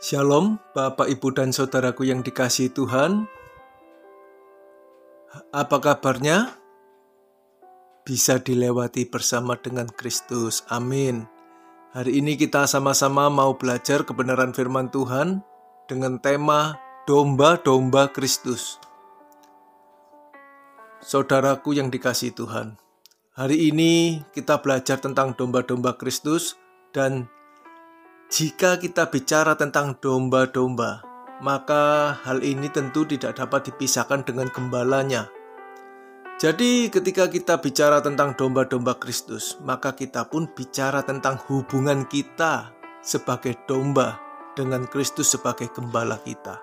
Shalom, Bapak, Ibu, dan Saudaraku yang dikasihi Tuhan. Apa kabarnya? Bisa dilewati bersama dengan Kristus. Amin. Hari ini kita sama-sama mau belajar kebenaran firman Tuhan dengan tema Domba-domba Kristus. Saudaraku yang dikasihi Tuhan, hari ini kita belajar tentang domba-domba Kristus, dan jika kita bicara tentang domba-domba, maka hal ini tentu tidak dapat dipisahkan dengan gembalanya. Jadi ketika kita bicara tentang domba-domba Kristus, maka kita pun bicara tentang hubungan kita sebagai domba dengan Kristus sebagai gembala kita.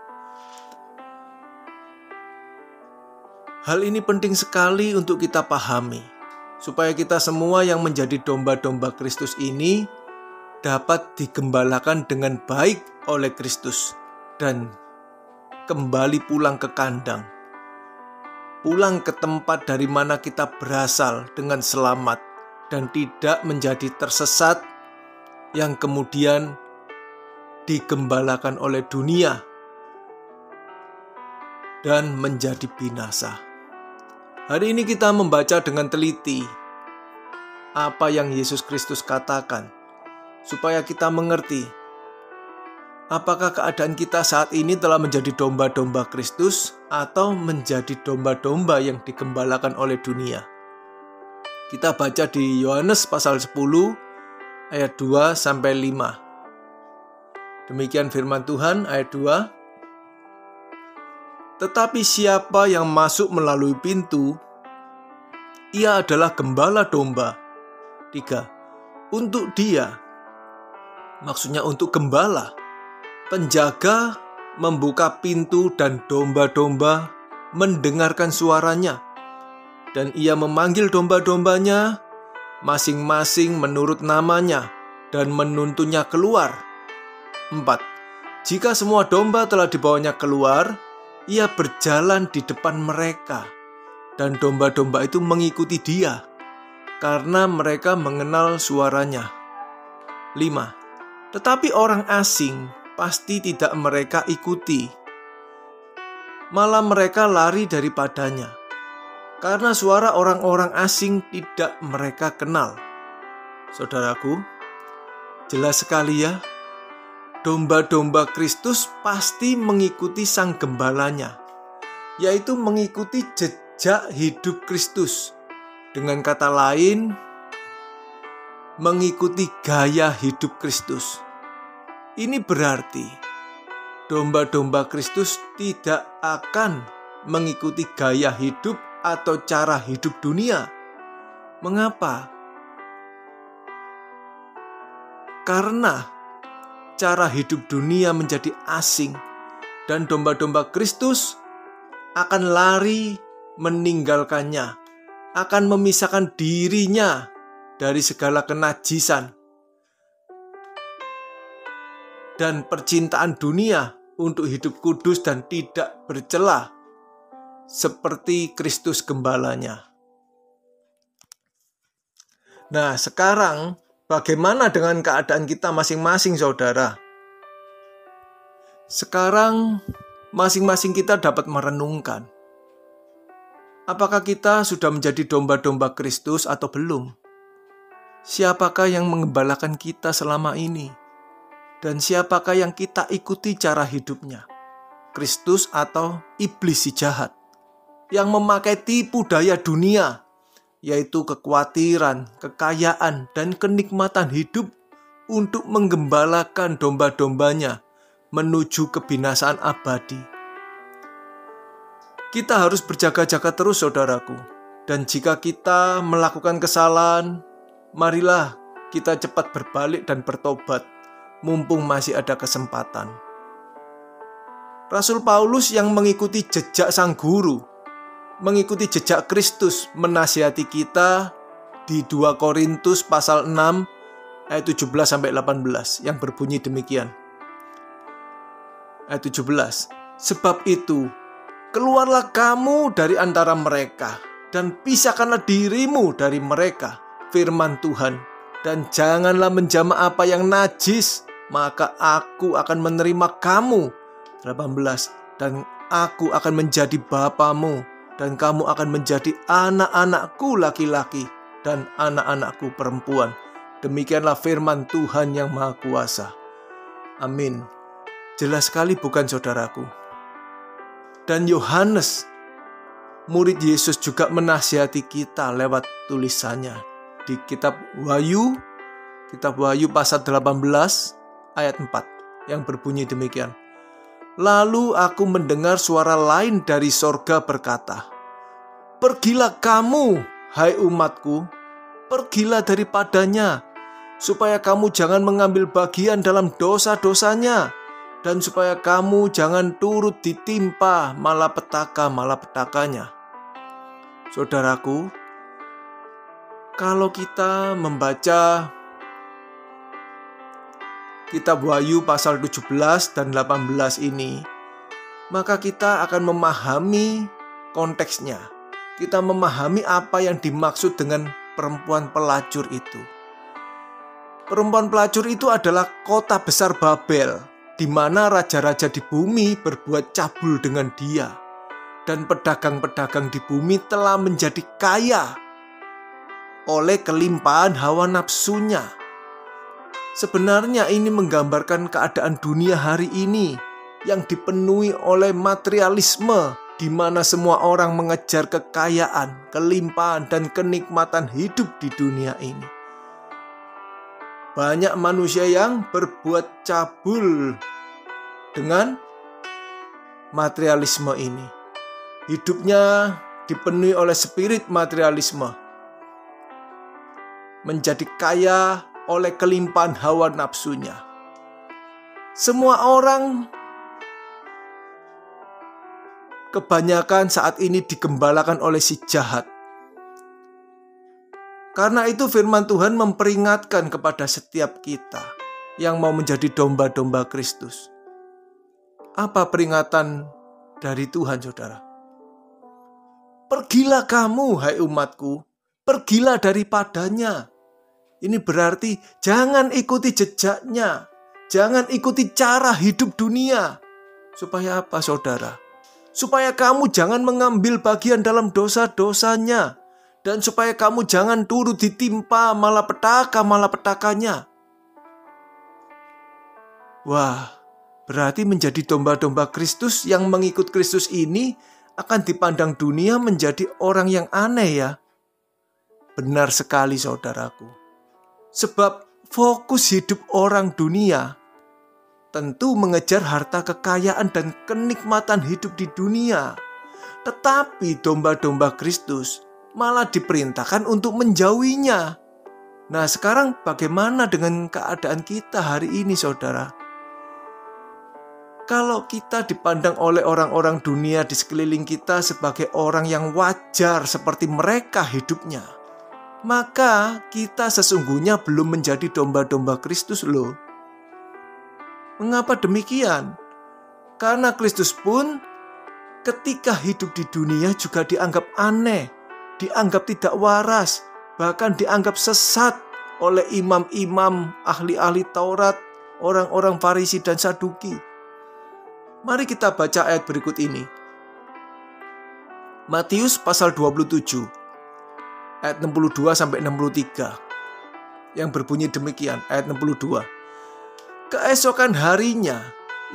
Hal ini penting sekali untuk kita pahami, supaya kita semua yang menjadi domba-domba Kristus ini dapat digembalakan dengan baik oleh Kristus dan kembali pulang ke kandang, pulang ke tempat dari mana kita berasal dengan selamat dan tidak menjadi tersesat yang kemudian digembalakan oleh dunia dan menjadi binasa. Hari ini kita membaca dengan teliti apa yang Yesus Kristus katakan, supaya kita mengerti apakah keadaan kita saat ini telah menjadi domba-domba Kristus atau menjadi domba-domba yang digembalakan oleh dunia. Kita baca di Yohanes pasal 10 ayat 2-5. Demikian firman Tuhan ayat 2. Tetapi siapa yang masuk melalui pintu, ia adalah gembala domba. 3. Untuk dia, maksudnya untuk gembala, penjaga membuka pintu dan domba-domba mendengarkan suaranya. Dan ia memanggil domba-dombanya masing-masing menurut namanya dan menuntunnya keluar. 4. Jika semua domba telah dibawanya keluar, ia berjalan di depan mereka, dan domba-domba itu mengikuti dia, karena mereka mengenal suaranya. 5. Tetapi orang asing pasti tidak mereka ikuti, malah mereka lari daripadanya, karena suara orang-orang asing tidak mereka kenal. Saudaraku, jelas sekali ya, domba-domba Kristus pasti mengikuti sang gembalanya, yaitu mengikuti jejak hidup Kristus. Dengan kata lain, mengikuti gaya hidup Kristus. Ini berarti domba-domba Kristus tidak akan mengikuti gaya hidup atau cara hidup dunia. Mengapa? Karena cara hidup dunia menjadi asing, dan domba-domba Kristus akan lari meninggalkannya, akan memisahkan dirinya dari segala kenajisan dan percintaan dunia untuk hidup kudus dan tidak bercela seperti Kristus gembalanya. Nah, sekarang bagaimana dengan keadaan kita masing-masing, saudara? Sekarang masing-masing kita dapat merenungkan, apakah kita sudah menjadi domba-domba Kristus atau belum? Siapakah yang menggembalakan kita selama ini? Dan siapakah yang kita ikuti cara hidupnya? Kristus atau iblis si jahat yang memakai tipu daya dunia, yaitu kekhawatiran, kekayaan, dan kenikmatan hidup untuk menggembalakan domba-dombanya menuju kebinasaan abadi. Kita harus berjaga-jaga terus, saudaraku. Dan jika kita melakukan kesalahan, marilah kita cepat berbalik dan bertobat, mumpung masih ada kesempatan. Rasul Paulus yang mengikuti jejak sang guru, mengikuti jejak Kristus, menasihati kita di 2 Korintus pasal 6 ayat 17-18 yang berbunyi demikian. Ayat 17. Sebab itu, keluarlah kamu dari antara mereka dan pisahkanlah dirimu dari mereka, firman Tuhan, dan janganlah menjamah apa yang najis, maka aku akan menerima kamu. 18. Dan aku akan menjadi bapamu, dan kamu akan menjadi anak-anakku laki-laki dan anak-anakku perempuan. Demikianlah firman Tuhan yang Maha Kuasa. Amin. Jelas sekali bukan, saudaraku? Dan Yohanes, murid Yesus, juga menasihati kita lewat tulisannya di kitab Wahyu pasal 18 ayat 4 yang berbunyi demikian. Lalu aku mendengar suara lain dari sorga berkata, "Pergilah kamu, hai umatku, pergilah daripadanya, supaya kamu jangan mengambil bagian dalam dosa-dosanya, dan supaya kamu jangan turut ditimpa malapetaka-malapetakanya." Saudaraku, kalau kita membaca kitab Wahyu pasal 17 dan 18 ini, maka kita akan memahami konteksnya. Kita memahami apa yang dimaksud dengan perempuan pelacur itu. Perempuan pelacur itu adalah kota besar Babel, di mana raja-raja di bumi berbuat cabul dengan dia, dan pedagang-pedagang di bumi telah menjadi kaya oleh kelimpahan hawa nafsunya. Sebenarnya ini menggambarkan keadaan dunia hari ini yang dipenuhi oleh materialisme, di mana semua orang mengejar kekayaan, kelimpahan, dan kenikmatan hidup di dunia ini. Banyak manusia yang berbuat cabul dengan materialisme ini. Hidupnya dipenuhi oleh spirit materialisme, menjadi kaya oleh kelimpahan hawa nafsunya. Semua orang kebanyakan saat ini digembalakan oleh si jahat. Karena itu firman Tuhan memperingatkan kepada setiap kita yang mau menjadi domba-domba Kristus. Apa peringatan dari Tuhan, saudara? Pergilah kamu, hai umatku, pergilah daripadanya. Ini berarti jangan ikuti jejaknya, jangan ikuti cara hidup dunia. Supaya apa, saudara? Supaya kamu jangan mengambil bagian dalam dosa-dosanya, dan supaya kamu jangan turut ditimpa malapetaka-malapetakanya. Wah, berarti menjadi domba-domba Kristus yang mengikut Kristus ini akan dipandang dunia menjadi orang yang aneh, ya. Benar sekali, saudaraku. Sebab fokus hidup orang dunia tentu mengejar harta kekayaan dan kenikmatan hidup di dunia. Tetapi domba-domba Kristus malah diperintahkan untuk menjauhinya. Nah, sekarang bagaimana dengan keadaan kita hari ini, saudara? Kalau kita dipandang oleh orang-orang dunia di sekeliling kita sebagai orang yang wajar seperti mereka hidupnya, maka kita sesungguhnya belum menjadi domba-domba Kristus loh. Mengapa demikian? Karena Kristus pun ketika hidup di dunia juga dianggap aneh, dianggap tidak waras, bahkan dianggap sesat oleh imam-imam, ahli-ahli Taurat, orang-orang Farisi dan Saduki. Mari kita baca ayat berikut ini. Matius pasal 27 ayat 62-63 yang berbunyi demikian. Ayat 62. Keesokan harinya,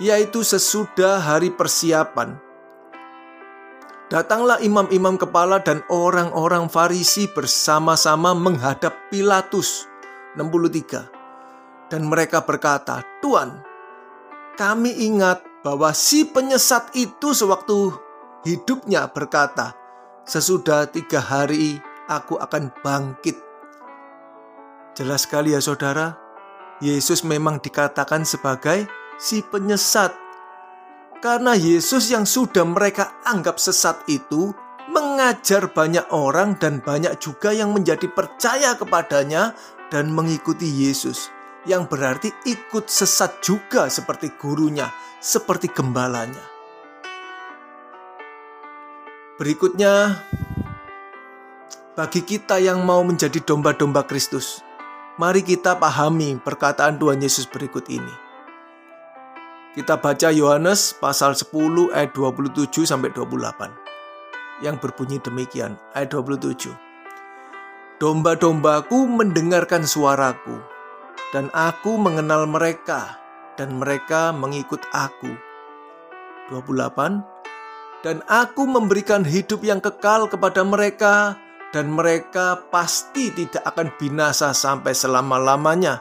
yaitu sesudah hari persiapan, datanglah imam-imam kepala dan orang-orang Farisi bersama-sama menghadap Pilatus. 63. Dan mereka berkata, "Tuan, kami ingat bahwa si penyesat itu sewaktu hidupnya berkata, 'Sesudah 3 hari aku akan bangkit.'" Jelas sekali ya, saudara. Yesus memang dikatakan sebagai si penyesat. Karena Yesus yang sudah mereka anggap sesat itu mengajar banyak orang, dan banyak juga yang menjadi percaya kepadanya dan mengikuti Yesus, yang berarti ikut sesat juga seperti gurunya, seperti gembalanya. Berikutnya, bagi kita yang mau menjadi domba-domba Kristus, mari kita pahami perkataan Tuhan Yesus berikut ini. Kita baca Yohanes pasal 10 ayat 27 sampai 28. Yang berbunyi demikian, ayat 27. Domba-dombaku mendengarkan suaraku, dan aku mengenal mereka, dan mereka mengikut aku. 28. Dan aku memberikan hidup yang kekal kepada mereka, dan mereka pasti tidak akan binasa sampai selama-lamanya,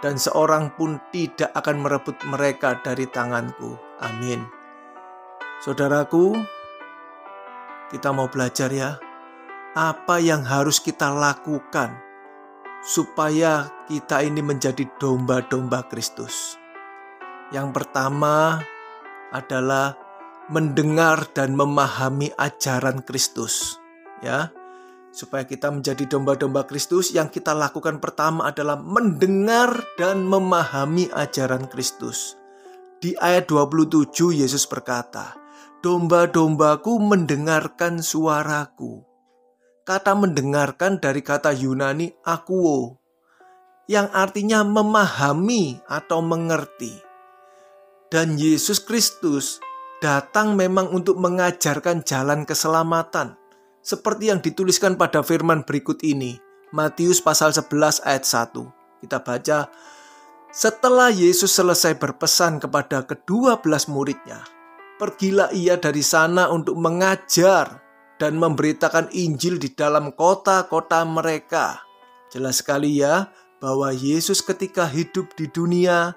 dan seorang pun tidak akan merebut mereka dari tanganku. Amin. Saudaraku, kita mau belajar ya, apa yang harus kita lakukan supaya kita ini menjadi domba-domba Kristus. Yang pertama adalah mendengar dan memahami ajaran Kristus. Ya, supaya kita menjadi domba-domba Kristus, yang kita lakukan pertama adalah mendengar dan memahami ajaran Kristus. Di ayat 27 Yesus berkata, domba-dombaku mendengarkan suaraku. Kata mendengarkan dari kata Yunani akuo, yang artinya memahami atau mengerti. Dan Yesus Kristus datang memang untuk mengajarkan jalan keselamatan, seperti yang dituliskan pada firman berikut ini, Matius pasal 11 ayat 1. Kita baca, setelah Yesus selesai berpesan kepada ke-12 muridnya, pergilah ia dari sana untuk mengajar dan memberitakan Injil di dalam kota-kota mereka. Jelas sekali ya, bahwa Yesus ketika hidup di dunia,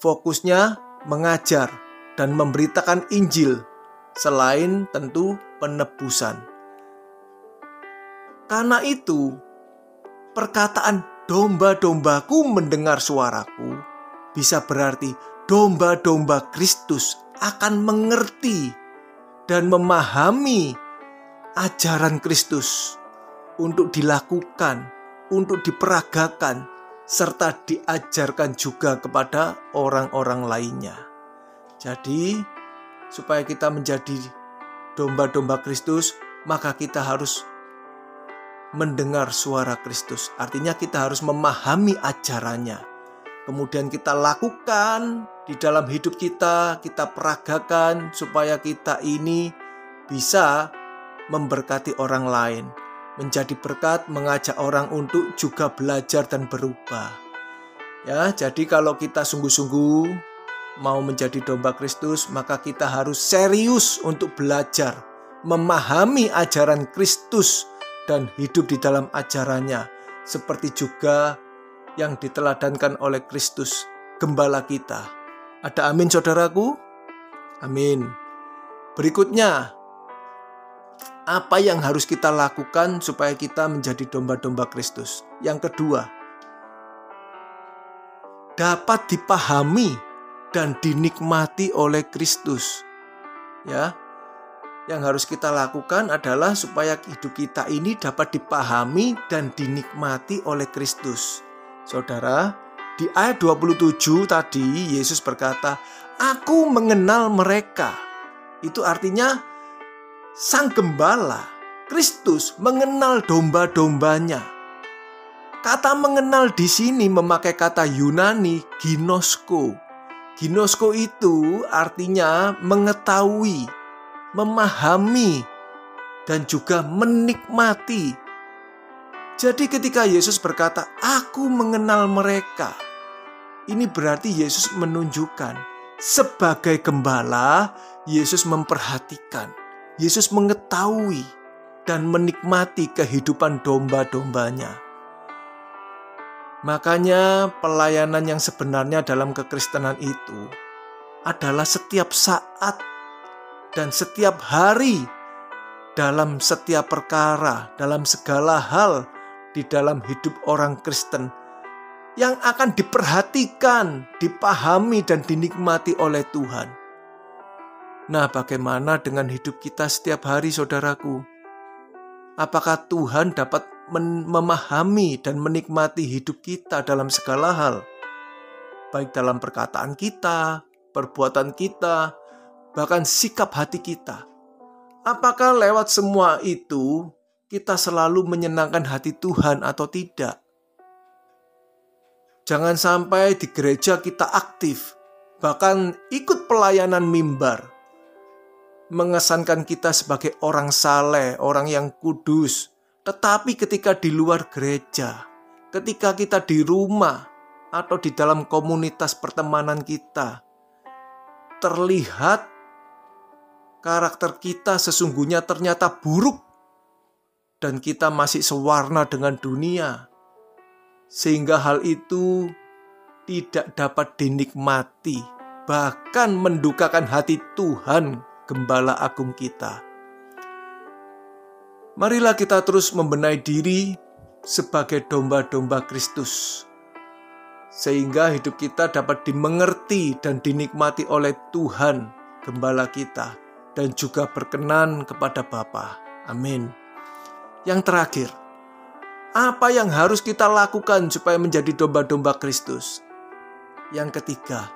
fokusnya mengajar dan memberitakan Injil, selain tentu penebusan. Karena itu, perkataan domba-dombaku mendengar suaraku bisa berarti domba-domba Kristus akan mengerti dan memahami ajaran Kristus untuk dilakukan, untuk diperagakan, serta diajarkan juga kepada orang-orang lainnya. Jadi, supaya kita menjadi domba-domba Kristus, maka kita harus mendengar suara Kristus. Artinya kita harus memahami ajarannya. Kemudian kita lakukan di dalam hidup kita, kita peragakan supaya kita ini bisa memberkati orang lain, menjadi berkat, mengajak orang untuk juga belajar dan berubah. Ya, jadi kalau kita sungguh-sungguh mau menjadi domba Kristus, maka kita harus serius untuk belajar, memahami ajaran Kristus dan hidup di dalam ajarannya, seperti juga yang diteladankan oleh Kristus, gembala kita. Ada amin saudaraku? Amin. Berikutnya, apa yang harus kita lakukan supaya kita menjadi domba-domba Kristus? Yang kedua, dapat dipahami dan dinikmati oleh Kristus. Ya, yang harus kita lakukan adalah supaya hidup kita ini dapat dipahami dan dinikmati oleh Kristus. Saudara, di ayat 27 tadi Yesus berkata, aku mengenal mereka. Itu artinya Sang Gembala, Kristus, mengenal domba-dombanya. Kata mengenal di sini memakai kata Yunani ginosko. Ginosko itu artinya mengetahui, memahami, dan juga menikmati. Jadi ketika Yesus berkata, aku mengenal mereka, ini berarti Yesus menunjukkan sebagai gembala, Yesus memperhatikan, Yesus mengetahui dan menikmati kehidupan domba-dombanya. Makanya pelayanan yang sebenarnya dalam kekristenan itu adalah setiap saat dan setiap hari, dalam setiap perkara, dalam segala hal di dalam hidup orang Kristen yang akan diperhatikan, dipahami dan dinikmati oleh Tuhan. Nah, bagaimana dengan hidup kita setiap hari, saudaraku? Apakah Tuhan dapat memahami dan menikmati hidup kita dalam segala hal? Baik dalam perkataan kita, perbuatan kita, bahkan sikap hati kita. Apakah lewat semua itu kita selalu menyenangkan hati Tuhan atau tidak? Jangan sampai di gereja kita aktif, bahkan ikut pelayanan mimbar, mengesankan kita sebagai orang saleh, orang yang kudus. Tetapi ketika di luar gereja, ketika kita di rumah atau di dalam komunitas pertemanan kita, terlihat karakter kita sesungguhnya ternyata buruk dan kita masih sewarna dengan dunia, sehingga hal itu tidak dapat dinikmati, bahkan mendukakan hati Tuhan, Gembala Agung kita. Marilah kita terus membenahi diri sebagai domba-domba Kristus, sehingga hidup kita dapat dimengerti dan dinikmati oleh Tuhan, Gembala kita, dan juga berkenan kepada Bapa. Amin. Yang terakhir, apa yang harus kita lakukan supaya menjadi domba-domba Kristus? Yang ketiga,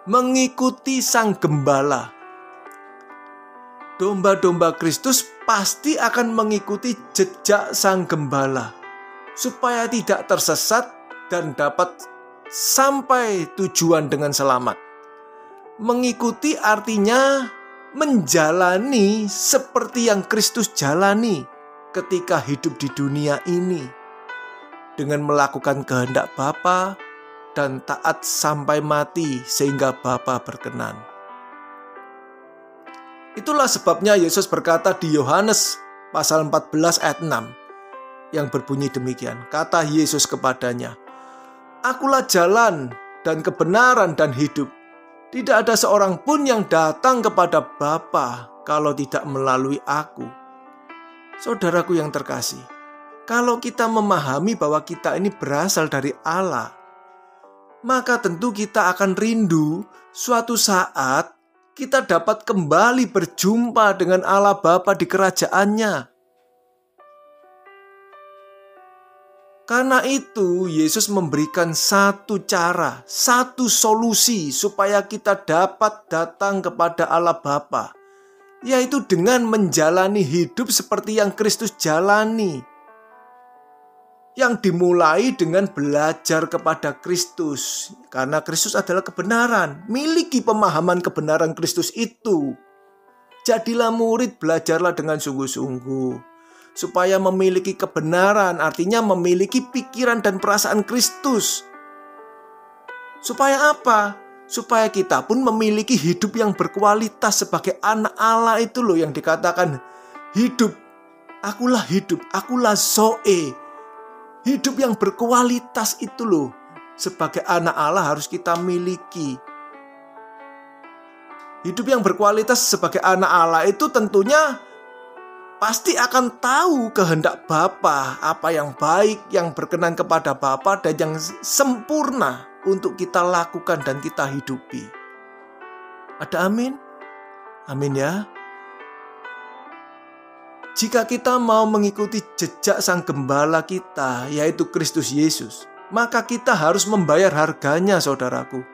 mengikuti Sang Gembala. Domba-domba Kristus pasti akan mengikuti jejak Sang Gembala, supaya tidak tersesat dan dapat sampai tujuan dengan selamat. Mengikuti artinya menjalani seperti yang Kristus jalani ketika hidup di dunia ini, dengan melakukan kehendak Bapa dan taat sampai mati sehingga Bapa berkenan. Itulah sebabnya Yesus berkata di Yohanes pasal 14 ayat 6 yang berbunyi demikian. Kata Yesus kepadanya, "Akulah jalan dan kebenaran dan hidup. Tidak ada seorang pun yang datang kepada Bapa kalau tidak melalui aku." Saudaraku yang terkasih, kalau kita memahami bahwa kita ini berasal dari Allah, maka tentu kita akan rindu suatu saat kita dapat kembali berjumpa dengan Allah Bapa di kerajaannya. Karena itu, Yesus memberikan satu cara, satu solusi supaya kita dapat datang kepada Allah Bapa, yaitu dengan menjalani hidup seperti yang Kristus jalani. Yang dimulai dengan belajar kepada Kristus, karena Kristus adalah kebenaran. Miliki pemahaman kebenaran Kristus itu. Jadilah murid, belajarlah dengan sungguh-sungguh, supaya memiliki kebenaran, artinya memiliki pikiran dan perasaan Kristus. Supaya apa? Supaya kita pun memiliki hidup yang berkualitas sebagai anak Allah itu loh, yang dikatakan hidup. Akulah hidup, akulah Zoe. Hidup yang berkualitas itu loh, sebagai anak Allah harus kita miliki. Hidup yang berkualitas sebagai anak Allah itu tentunya pasti akan tahu kehendak Bapa, apa yang baik, yang berkenan kepada Bapa, dan yang sempurna untuk kita lakukan dan kita hidupi. Ada amin? Amin ya. Jika kita mau mengikuti jejak Sang Gembala kita, yaitu Kristus Yesus, maka kita harus membayar harganya, saudaraku.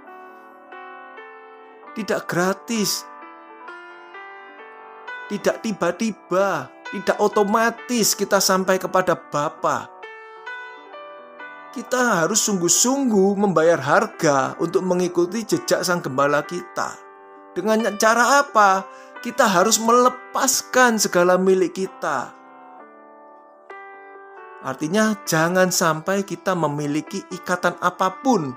Tidak gratis, tidak tiba-tiba, tidak otomatis kita sampai kepada Bapa. Kita harus sungguh-sungguh membayar harga untuk mengikuti jejak Sang Gembala kita. Dengan cara apa? Kita harus melepaskan segala milik kita. Artinya jangan sampai kita memiliki ikatan apapun.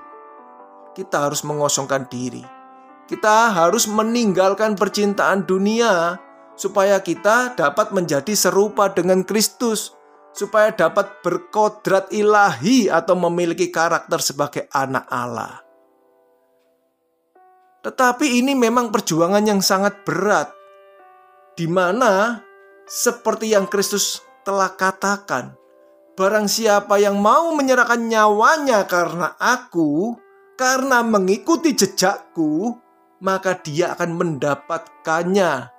Kita harus mengosongkan diri. Kita harus meninggalkan percintaan dunia supaya kita dapat menjadi serupa dengan Kristus, supaya dapat berkodrat ilahi atau memiliki karakter sebagai anak Allah. Tetapi ini memang perjuangan yang sangat berat, di mana seperti yang Kristus telah katakan, barang siapa yang mau menyerahkan nyawanya karena aku, karena mengikuti jejakku, maka dia akan mendapatkannya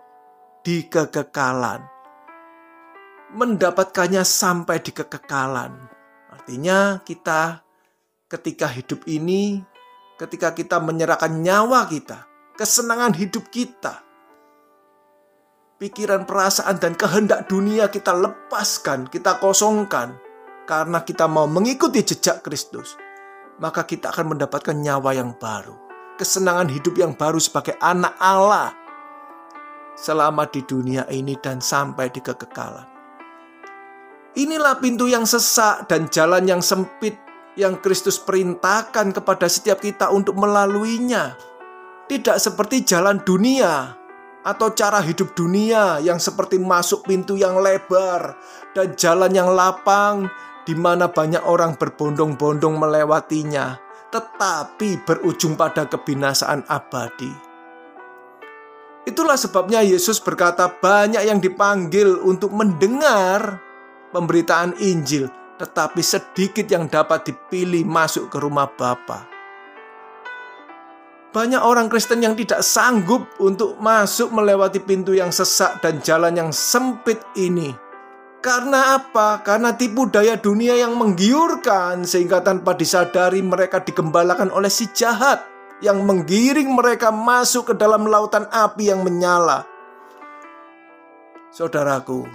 di kekekalan. Mendapatkannya sampai di kekekalan. Artinya kita ketika hidup ini, ketika kita menyerahkan nyawa kita, kesenangan hidup kita, pikiran, perasaan, dan kehendak dunia kita lepaskan, kita kosongkan, karena kita mau mengikuti jejak Kristus, maka kita akan mendapatkan nyawa yang baru. kesenangan hidup yang baru sebagai anak Allah selama di dunia ini dan sampai di kekekalan. Inilah pintu yang sesak dan jalan yang sempit yang Kristus perintahkan kepada setiap kita untuk melaluinya. Tidak seperti jalan dunia atau cara hidup dunia yang seperti masuk pintu yang lebar dan jalan yang lapang di mana banyak orang berbondong-bondong melewatinya, tetapi berujung pada kebinasaan abadi. Itulah sebabnya Yesus berkata banyak yang dipanggil untuk mendengar pemberitaan Injil, tetapi sedikit yang dapat dipilih masuk ke rumah Bapa. Banyak orang Kristen yang tidak sanggup untuk masuk melewati pintu yang sesak dan jalan yang sempit ini. Karena apa? Karena tipu daya dunia yang menggiurkan, sehingga tanpa disadari mereka digembalakan oleh si jahat yang menggiring mereka masuk ke dalam lautan api yang menyala. Saudaraku,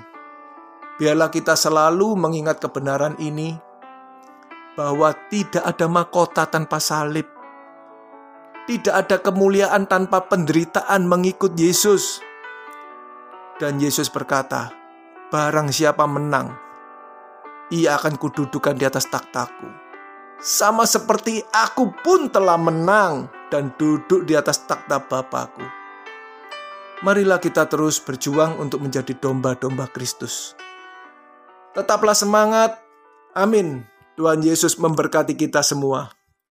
biarlah kita selalu mengingat kebenaran ini, bahwa tidak ada mahkota tanpa salib. Tidak ada kemuliaan tanpa penderitaan mengikut Yesus. Dan Yesus berkata, barang siapa menang, ia akan kududukan di atas takhtaku. Sama seperti aku pun telah menang dan duduk di atas takhta Bapakku. Marilah kita terus berjuang untuk menjadi domba-domba Kristus. Tetaplah semangat. Amin. Tuhan Yesus memberkati kita semua.